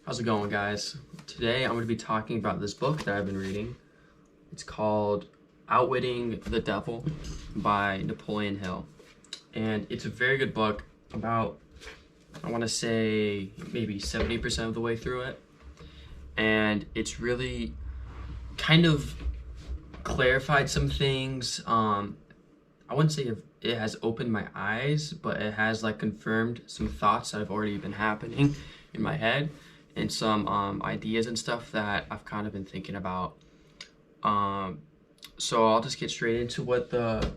How's it going, guys? Today I'm going to be talking about this book that I've been reading. It's called Outwitting the Devil by Napoleon Hill. And it's a very good book. About, I want to say, maybe 70% of the way through it. And it's really kind of clarified some things. I wouldn't say it has opened my eyes, but it has like confirmed some thoughts that have already been happening in my head, and some ideas and stuff that I've kind of been thinking about. So I'll just get straight into what the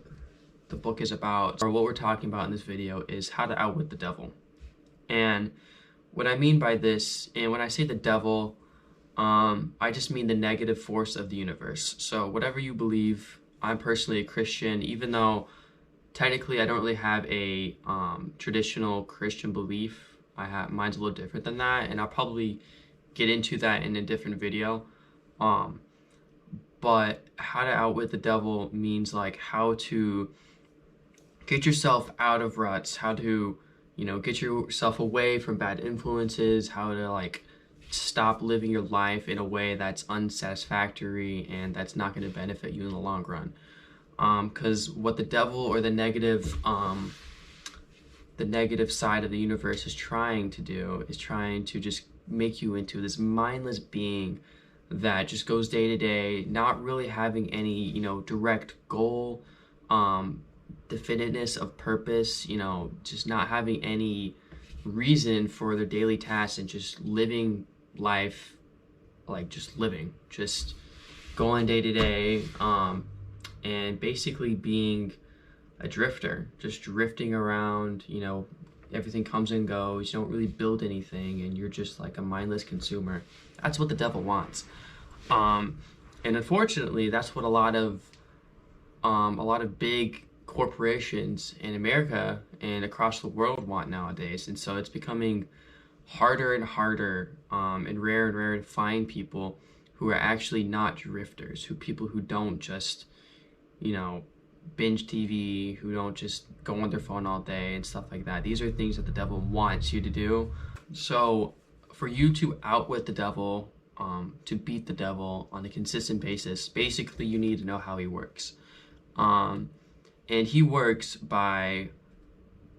book is about, or what we're talking about in this video is how to outwit the devil. And what I mean by this, and when I say the devil, I just mean the negative force of the universe. So whatever you believe, I'm personally a Christian, even though technically I don't really have a traditional Christian belief. Mine's a little different than that, and I'll probably get into that in a different video. But how to outwit the devil means like how to get yourself out of ruts, how to, get yourself away from bad influences, how to like stop living your life in a way that's unsatisfactory and that's not going to benefit you in the long run. Because what the devil or the negative side of the universe is trying to do is trying to just make you into this mindless being that just goes day to day, not really having any, direct goal, definiteness of purpose, just not having any reason for their daily tasks and just living life, like just living, just going day to day, and basically being a drifter, just drifting around. Everything comes and goes, you don't really build anything, and you're just like a mindless consumer. That's what the devil wants. And unfortunately, that's what a lot of big corporations in America and across the world want nowadays. And so it's becoming harder and harder, and rarer to find people who are actually not drifters, people who don't just, binge TV, who don't just go on their phone all day and stuff like that. These are things that the devil wants you to do. So for you to outwit the devil, to beat the devil on a consistent basis, basically you need to know how he works. And he works by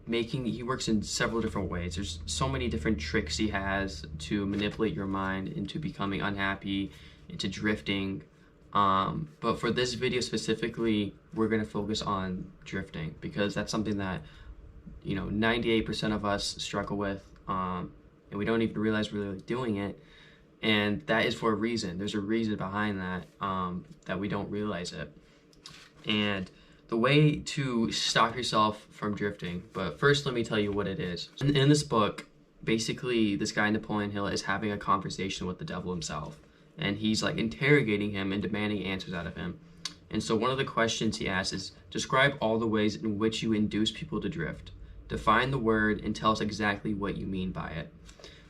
he works in several different ways. There's so many different tricks he has to manipulate your mind into becoming unhappy, into drifting. But for this video specifically, we're going to focus on drifting, because that's something that 98% of us struggle with, and we don't even realize we're really doing it. And that is for a reason. There's a reason behind that, that we don't realize it. And the way to stop yourself from drifting, but first let me tell you what it is. In this book, basically this guy Napoleon Hill is having a conversation with the devil himself, and he's like interrogating him and demanding answers out of him. And so one of the questions he asks is, describe all the ways in which you induce people to drift. Define the word and tell us exactly what you mean by it.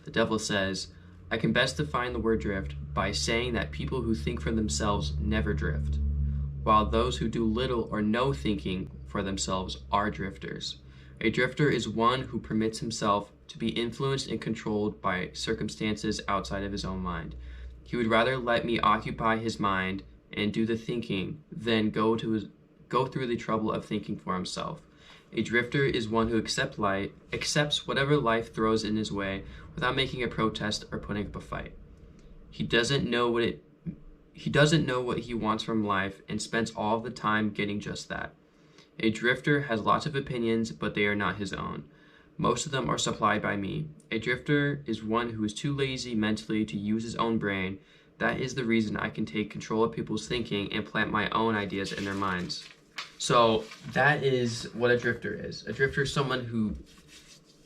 The devil says, I can best define the word drift by saying that people who think for themselves never drift, while those who do little or no thinking for themselves are drifters. A drifter is one who permits himself to be influenced and controlled by circumstances outside of his own mind. He would rather let me occupy his mind and do the thinking than go through the trouble of thinking for himself. A drifter is one who accepts whatever life throws in his way without making a protest or putting up a fight. He doesn't know what he wants from life and spends all of the time getting just that. A drifter has lots of opinions, but they are not his own. Most of them are supplied by me. A drifter is one who is too lazy mentally to use his own brain. That is the reason I can take control of people's thinking and plant my own ideas in their minds. So that is what a drifter is. A drifter is someone who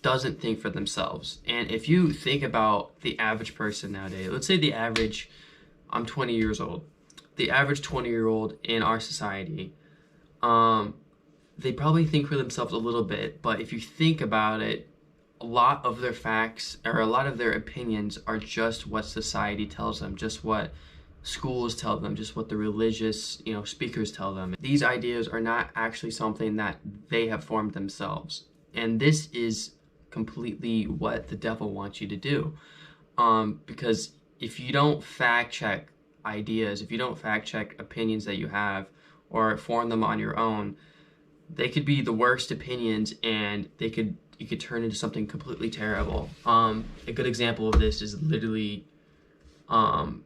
doesn't think for themselves. And if you think about the average person nowadays, let's say I'm 20 years old. The average 20-year-old in our society, they probably think for themselves a little bit, but if you think about it, a lot of their facts or a lot of their opinions are just what society tells them, just what schools tell them, just what the religious, speakers tell them. These ideas are not actually something that they have formed themselves. And this is completely what the devil wants you to do. because if you don't fact check ideas, if you don't fact check opinions that you have or form them on your own, they could be the worst opinions, and you could turn into something completely terrible. A good example of this is literally the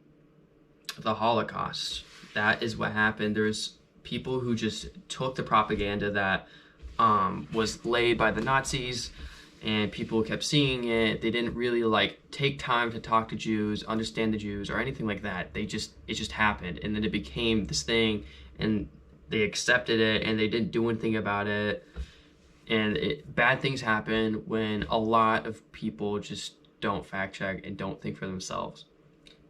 Holocaust. That is what happened. There's people who just took the propaganda that was laid by the Nazis, and people kept seeing it. They didn't really like take time to talk to Jews, understand the Jews, or anything like that. It just happened, and then it became this thing, and they accepted it, and they didn't do anything about it. And bad things happen when a lot of people just don't fact check and don't think for themselves.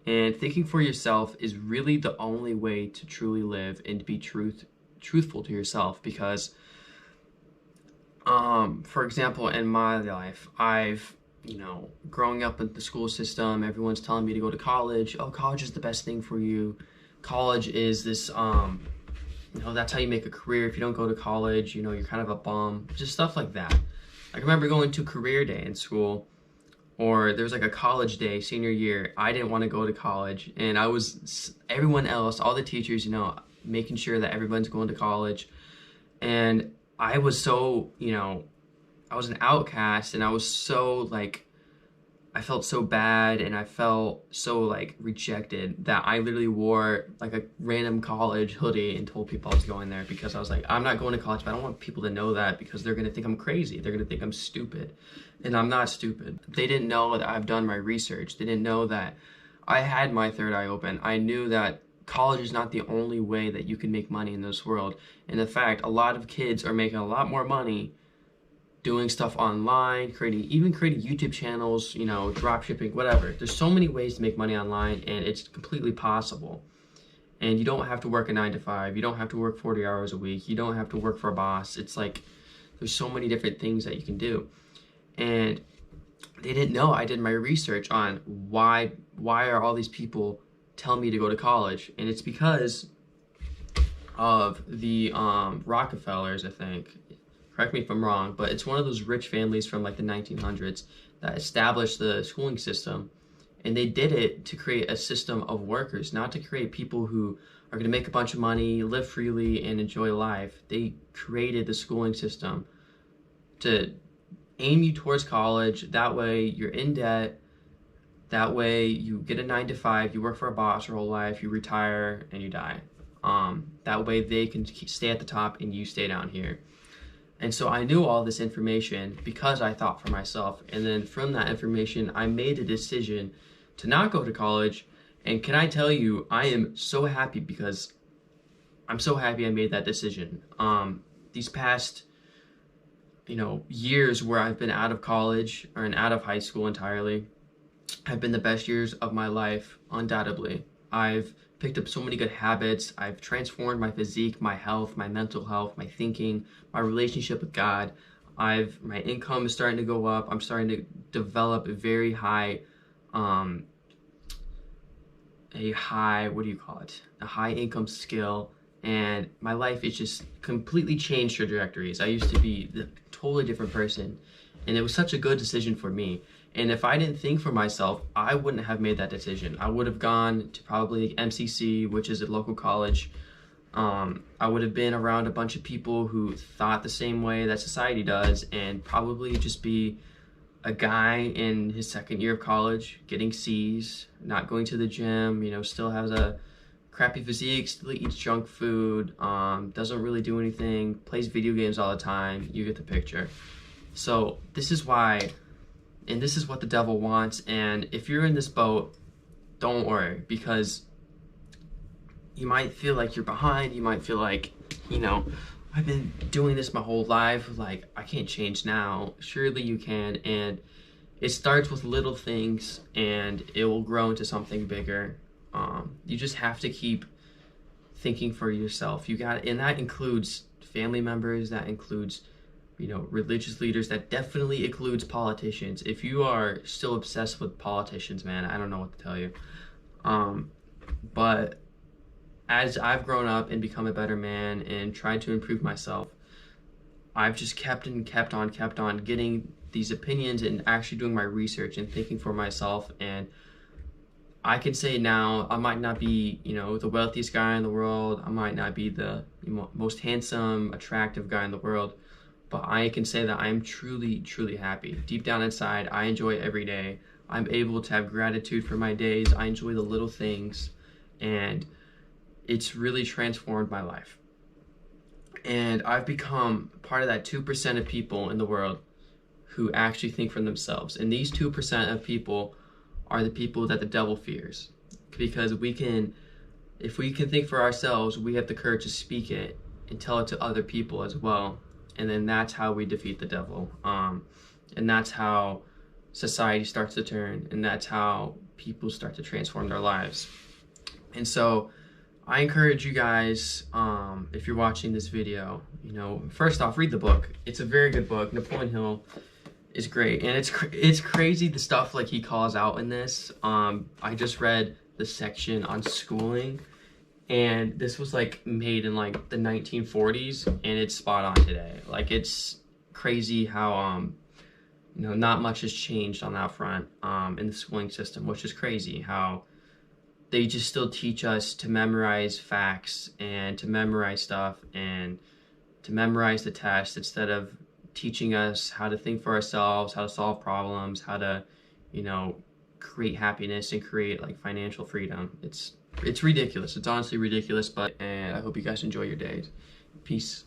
And thinking for yourself is really the only way to truly live and to be truthful to yourself. Because, for example, in my life, I've, growing up in the school system, everyone's telling me to go to college. Oh, college is the best thing for you. College is this, that's how you make a career. If you don't go to college, you're kind of a bum. Just stuff like that. I remember going to career day in school, or there was like a college day senior year. I didn't want to go to college, and everyone else, all the teachers, making sure that everyone's going to college. And I was so, I was an outcast, and I was so I felt so bad, and I felt so rejected that I literally wore like a random college hoodie and told people I was going there, because I was like, I'm not going to college, but I don't want people to know that, because they're going to think I'm crazy. They're going to think I'm stupid, and I'm not stupid. They didn't know that I've done my research. They didn't know that I had my third eye open. I knew that college is not the only way that you can make money in this world. And in fact, a lot of kids are making a lot more money doing stuff online, creating YouTube channels, drop shipping, whatever. There's so many ways to make money online, and it's completely possible. And you don't have to work a 9-to-5. You don't have to work 40 hours a week. You don't have to work for a boss. It's there's so many different things that you can do. And they didn't know I did my research on why are all these people telling me to go to college. And it's because of the Rockefellers, I think. Correct me if I'm wrong, but it's one of those rich families from the 1900s that established the schooling system. And they did it to create a system of workers, not to create people who are going to make a bunch of money, live freely, and enjoy life. They created the schooling system to aim you towards college. That way you're in debt. That way you get a 9-to-5, you work for a boss your whole life, you retire, and you die. That way they can stay at the top and you stay down here. And so I knew all this information because I thought for myself. And then from that information, I made a decision to not go to college. And can I tell you, I am so happy, because I'm so happy I made that decision. These past, years where I've been out of college and out of high school entirely have been the best years of my life, undoubtedly. I've picked up so many good habits. I've transformed my physique, my health, my mental health, my thinking, my relationship with God. My income is starting to go up. I'm starting to develop a very high, a high income skill. And my life is just completely changed trajectories. I used to be a totally different person, and it was such a good decision for me. And if I didn't think for myself, I wouldn't have made that decision. I would have gone to probably MCC, which is a local college. I would have been around a bunch of people who thought the same way that society does, and probably just be a guy in his second year of college, getting C's, not going to the gym, still has a crappy physique, still eats junk food, doesn't really do anything, plays video games all the time. You get the picture. So this is why, and this is what the devil wants. And if you're in this boat, don't worry, because you might feel like you're behind. You might feel like, I've been doing this my whole life. I can't change now. Surely you can. And it starts with little things, and it will grow into something bigger. You just have to keep thinking for yourself. And that includes family members. That includes religious leaders. That definitely includes politicians. If you are still obsessed with politicians, man, I don't know what to tell you. But as I've grown up and become a better man and tried to improve myself, I've just kept on getting these opinions and actually doing my research and thinking for myself. And I can say now, I might not be, the wealthiest guy in the world. I might not be the most handsome, attractive guy in the world, but I can say that I'm truly, truly happy. Deep down inside, I enjoy every day. I'm able to have gratitude for my days. I enjoy the little things, and it's really transformed my life. And I've become part of that 2% of people in the world who actually think for themselves. And these 2% of people are the people that the devil fears. Because if we can think for ourselves, we have the courage to speak it and tell it to other people as well. And then that's how we defeat the devil. And that's how society starts to turn, and that's how people start to transform their lives. And so I encourage you guys, if you're watching this video, first off, read the book. It's a very good book. Napoleon Hill is great, and it's crazy the stuff like he calls out in this. I just read the section on schooling, and this was like made in like the 1940s, and it's spot on today. Like, it's crazy how not much has changed on that front in the schooling system, which is crazy how they just still teach us to memorize facts and to memorize stuff and to memorize the test instead of teaching us how to think for ourselves, how to solve problems, how to, create happiness and create like financial freedom. It's ridiculous. It's honestly ridiculous, and I hope you guys enjoy your days. Peace.